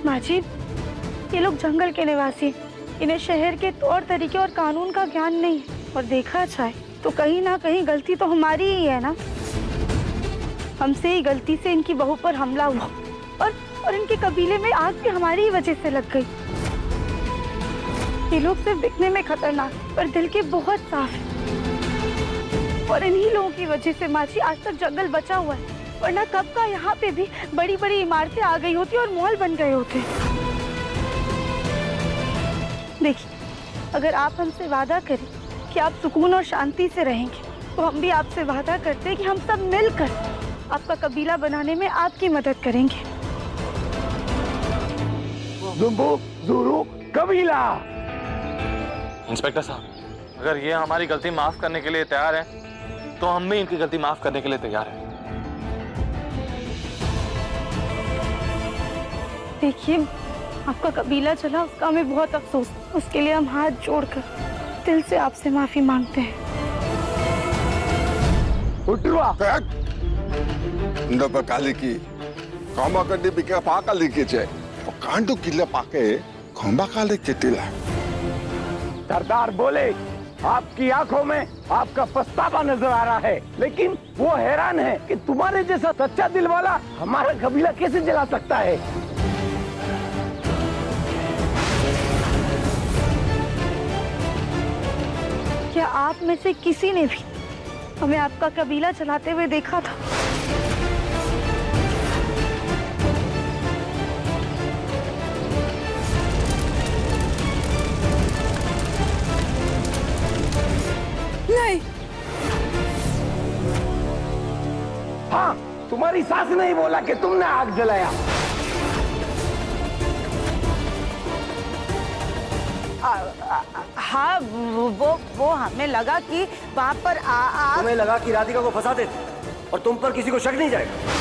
माँ जी, ये लोग जंगल के निवासी, इन्हें शहर के तौर तरीके और कानून का ज्ञान नहीं है। और देखा जाए तो कहीं ना कहीं गलती तो हमारी ही है ना। हमसे ही गलती से इनकी बहू पर हमला हुआ और इनके कबीले में आग भी हमारी ही वजह से लग गई। ये लोग सिर्फ दिखने में खतरनाक पर दिल के बहुत साफ हैं। और इन्हीं लोगों की वजह से माँ जी आज तक जंगल बचा हुआ है, वरना कब का यहाँ पे भी बड़ी बड़ी इमारतें आ गई होती और महल बन गए होते। देखिए, अगर आप हमसे वादा करें कि आप सुकून और शांति से रहेंगे, तो हम भी आपसे वादा करते हैं कि हम सब मिलकर आपका कबीला बनाने में आपकी मदद करेंगे। जुम्बो जुरू कबीला। इंस्पेक्टर साहब, अगर ये हमारी गलती माफ करने के लिए तैयार है, तो हम भी इनकी गलती माफ करने के लिए तैयार हैं। देखिए, आपका कबीला चला, उसका हमें बहुत अफसोस। उसके लिए हम हाथ जोड़कर दिल से आपसे माफी मांगते हैं। कालिकी खंबा कड्डी बिके पाका लिखे छे कांडू किले पाके खंबा काले चेतिला। सरदार बोले, आपकी आंखों में आपका पछतावा नजर आ रहा है, लेकिन वो हैरान है कि तुम्हारे जैसा सच्चा दिल वाला हमारा कबीला कैसे जला सकता है। क्या आप में से किसी ने भी हमें आपका कबीला चलाते हुए देखा था? नहीं। हाँ, तुम्हारी सास ने ही बोला कि तुमने आग जलाया। हाँ, वो हमें लगा कि वहाँ पर तुम्हें लगा कि राधिका को फंसाते थे और तुम पर किसी को शक नहीं जाएगा।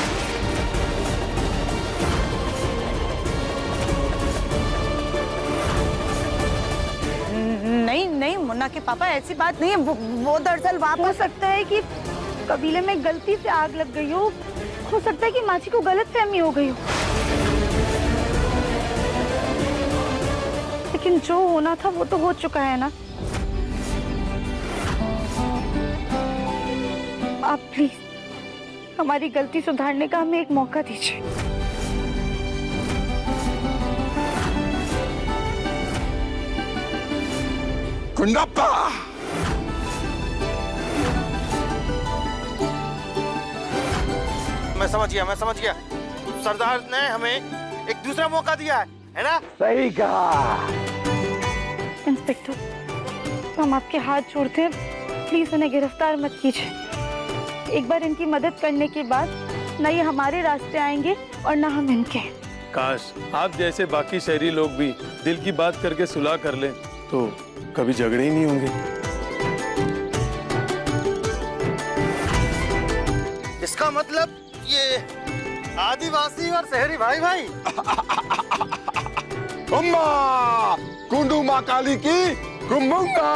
नहीं मुन्ना के पापा, ऐसी बात नहीं है। वो दरअसल वहाँ हो सकता है कि कबीले में गलती से आग लग गई हो सकता है कि माची को गलतफहमी हो गई हो। लेकिन जो होना था वो तो हो चुका है ना। आप प्लीज हमारी गलती सुधारने का हमें एक मौका दीजिए। कुंडप्पा, मैं समझ गया। सरदार ने हमें एक दूसरा मौका दिया है ना? सही कहा। इंस्पेक्टर, हम आपके हाथ जोड़ते हैं, प्लीज उन्हें गिरफ्तार मत कीजिए। एक बार इनकी मदद करने के बाद न ये हमारे रास्ते आएंगे और न हम इनके। काश आप जैसे बाकी शहरी लोग भी दिल की बात करके सुलह कर लें, तो कभी झगड़े ही नहीं होंगे। इसका मतलब ये आदिवासी और शहरी भाई भाई। अम्मा कुंडू माँ काली की कुम्भुंगा।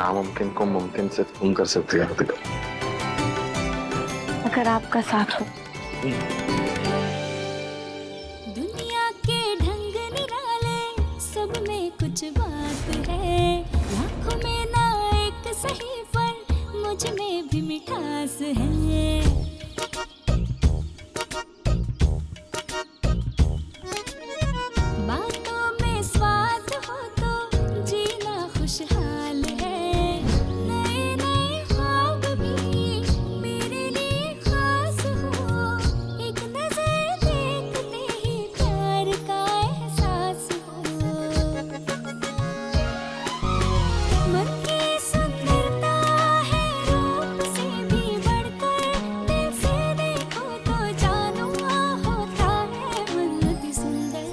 नामुमकिन को मुमकिन सिर्फ तुम कर सकती हो राधिका। अगर आपका साथ हो। दुनिया के ढंग निराले, सब में कुछ बात है, लाखों में ना एक सही पर मुझ में भी मिठास है। बातों में स्वाद हो तो जीना खुशहाल है, नए नए ख्वाब भी मेरे लिए खास हो, एक नजर देखते ही प्यार का एहसास हो। मन की सुंदरता है रूप से भी बढ़कर, दिल से देखो तो जानो होता है मन अति सुंदर।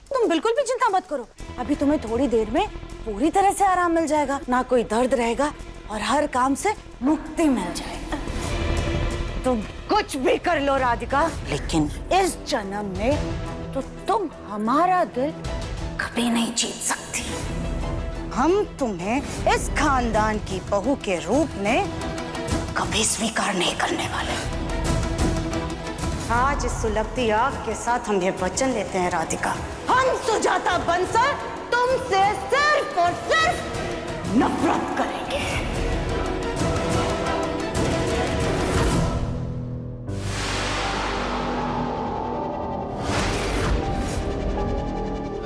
तुम बिल्कुल भी चिंता मत करो, अभी तुम्हें थोड़ी देर में पूरी तरह से आराम मिल जाएगा, ना कोई दर्द रहेगा और हर काम से मुक्ति मिल जाएगी। तुम कुछ भी कर लो राधिका, लेकिन इस जन्म में तो तुम हमारा दिल कभी नहीं जीत सकती। हम तुम्हें इस खानदान की बहू के रूप में कभी स्वीकार नहीं करने वाले। आज इस सुलगती आग के साथ हम ये वचन लेते हैं राधिका, हम सुजाता बंसल तुमसे सिर्फ और सिर्फ नफरत करेंगे।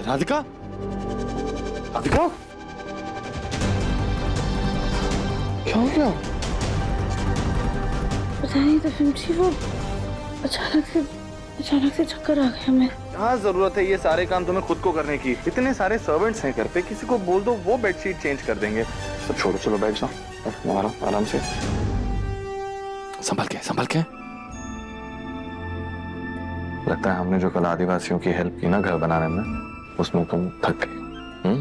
राधिका, राधिका, क्या हो गया? पता नहीं दफिम जी, वो अचानक से चक्कर आ गया हमें। क्या जरूरत है ये सारे काम तुम्हें खुद को करने की? इतने सारे सर्वेंट्स हैं घर पे, किसी को बोल दो वो बेडशीट चेंज कर देंगे। सब छोड़ो, चलो बैठ जाओ, आराम से, संभल के, संभल के। लगता है हमने जो कल आदिवासियों की हेल्प की ना घर बनाने में, उसमें तुम थक गई।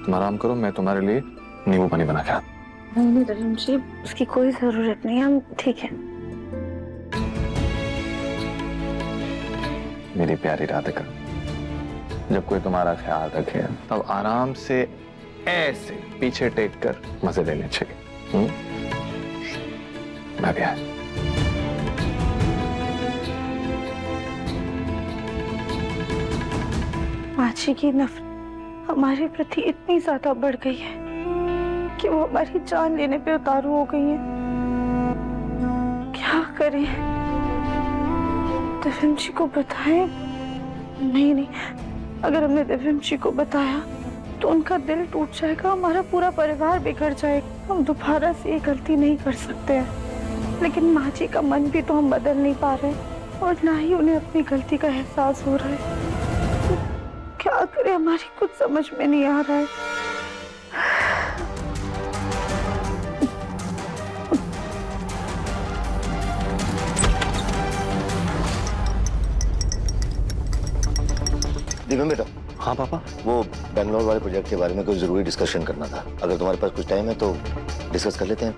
तुम आराम करो, मैं तुम्हारे लिए नींबू पानी बना के आता। नहीं रहीम जी, उसकी कोई जरूरत नहीं, हम ठीक है। मेरी प्यारी राधिका, जब कोई तुम्हारा ख्याल रखे तब आराम से ऐसे पीछे टेक कर मजे लेने चाहिए। मैं भी आया। माची की नफरत हमारे प्रति इतनी ज्यादा बढ़ गई है कि वो हमारी जान लेने पे उतारू हो गई है। क्या करें? दिव्यम जी को बताएं? नहीं, अगर हमने दिव्यम जी को बताया तो उनका दिल टूट जाएगा, हमारा पूरा परिवार बिगड़ जाएगा। हम दोबारा से ये गलती नहीं कर सकते हैं, लेकिन माँ जी का मन भी तो हम बदल नहीं पा रहे और ना ही उन्हें अपनी गलती का एहसास हो रहा है। क्या करें, हमारी कुछ समझ में नहीं आ रहा है। दिव्यम बेटा। हाँ पापा। वो बैंगलोर वाले प्रोजेक्ट के बारे में कोई जरूरी डिस्कशन करना था, अगर तुम्हारे पास कुछ टाइम है तो डिस्कस कर लेते हैं।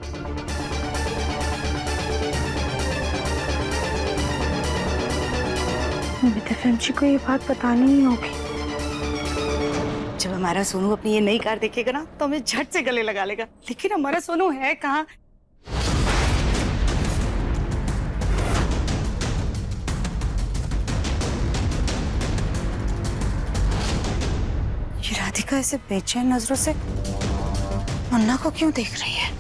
दिव्यम जी को ये बात बतानी ही होगी। जब हमारा सोनू अपनी ये नई कार देखेगा ना तो हमें झट से गले लगा लेगा, लेकिन हमारा सोनू है कहाँ? ये राधिका ऐसे बेचैन नजरों से मुन्ना को क्यों देख रही है?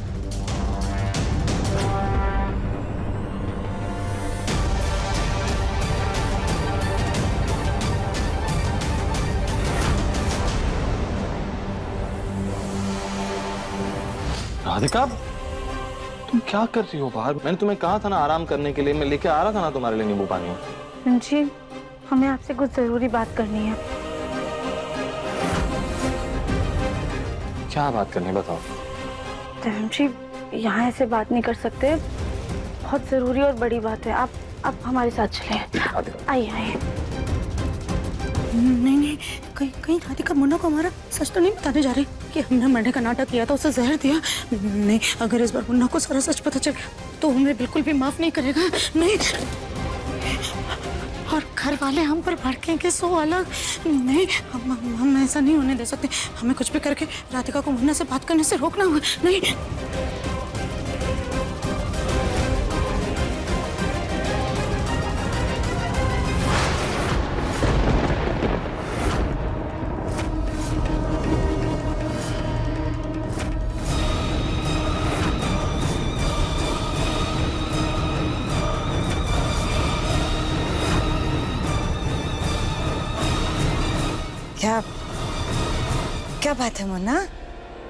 राधिका, तुम क्या कर रही हो बाहर? मैंने तुम्हें कहा था ना आराम करने के लिए, मैं लेके आ रहा था ना तुम्हारे लिए नींबू पानी। जी, हमें आपसे कुछ जरूरी बात करनी है। क्या बात करनी है, बताओ। जी, यहाँ ऐसे बात नहीं कर सकते, बहुत जरूरी और बड़ी बात है। आप हमारे साथ चलें। आइए। नहीं, कहीं राधिका मुन्ना को हमारा सच तो नहीं बताने जा रही कि हमने मरने का नाटक किया था, उसे जहर दिया? नहीं, अगर इस बार मुन्ना को सारा सच पता चल गया तो हमें बिल्कुल भी माफ नहीं करेगा, नहीं। और घर वाले हम पर भड़केंगे सो अलग, नहीं। हम ऐसा नहीं होने दे सकते। हमें कुछ भी करके राधिका को मुन्ना से बात करने से रोकना होगा, नहीं। क्या बात है मुन्ना,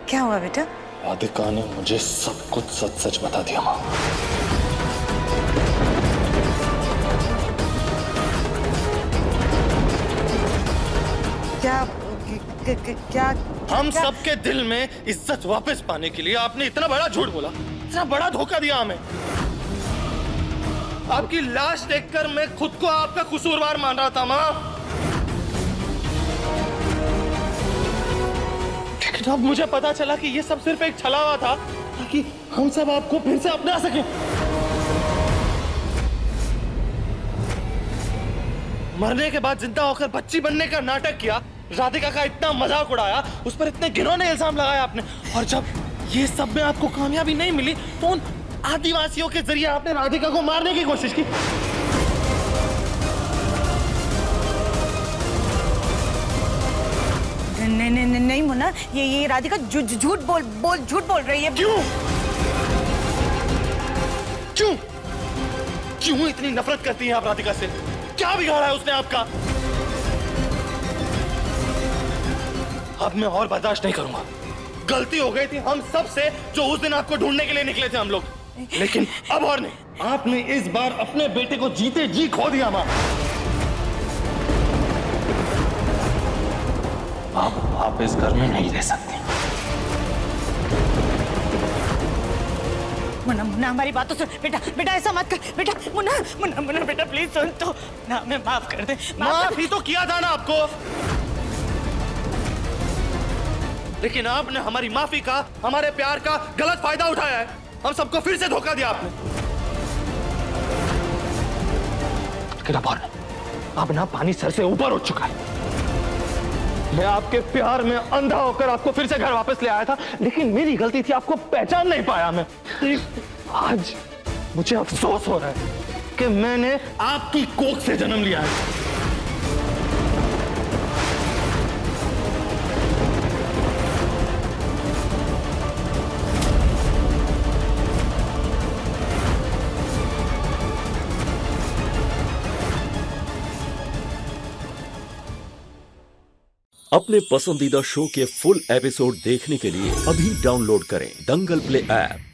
क्या हुआ बेटा? राधिका ने मुझे सब कुछ सच सच बता दिया माँ। क्या हम सबके दिल में इज्जत वापस पाने के लिए आपने इतना बड़ा झूठ बोला, इतना बड़ा धोखा दिया हमें। आपकी लाश देखकर मैं खुद को आपका कसूरवार मान रहा था माँ, लेकिन अब मुझे पता चला कि ये सब सिर्फ एक छलावा था ताकि हम सब आपको फिर से अपना सकें। मरने के बाद जिंदा होकर बच्ची बनने का नाटक किया, राधिका का इतना मजाक उड़ाया, उस पर इतने घिनौने इल्जाम लगाया आपने, और जब ये सब में आपको कामयाबी नहीं मिली तो उन आदिवासियों के जरिए आपने राधिका को मारने की कोशिश की। नहीं मुन्ना, ये राधिका झूठ बोल रही है। क्यों इतनी नफरत करती हैं आप राधिका से? क्या बिगाड़ा है उसने आपका? अब मैं और बर्दाश्त नहीं करूंगा। गलती हो गई थी हम सब से जो उस दिन आपको ढूंढने के लिए निकले थे हम लोग, लेकिन अब और नहीं। आपने इस बार अपने बेटे को जीते जी खो दिया माँ। अब आप इस घर में नहीं रह सकते। मुन्ना हमारी बात तो सुन बेटा ऐसा मत कर बेटा। मुन्ना बेटा प्लीज सुन तो ना, हमें माफ कर दे। माफ ही तो किया था ना आपको, लेकिन आपने हमारी माफी का, हमारे प्यार का गलत फायदा उठाया है। हम सबको फिर से धोखा दिया आपने। अब ना पानी सर से ऊपर उठ चुका है। मैं आपके प्यार में अंधा होकर आपको फिर से घर वापस ले आया था, लेकिन मेरी गलती थी, आपको पहचान नहीं पाया मैं। आज मुझे अफसोस हो रहा है कि मैंने आपकी कोख से जन्म लिया है। अपने पसंदीदा शो के फुल एपिसोड देखने के लिए अभी डाउनलोड करें दंगल प्ले ऐप।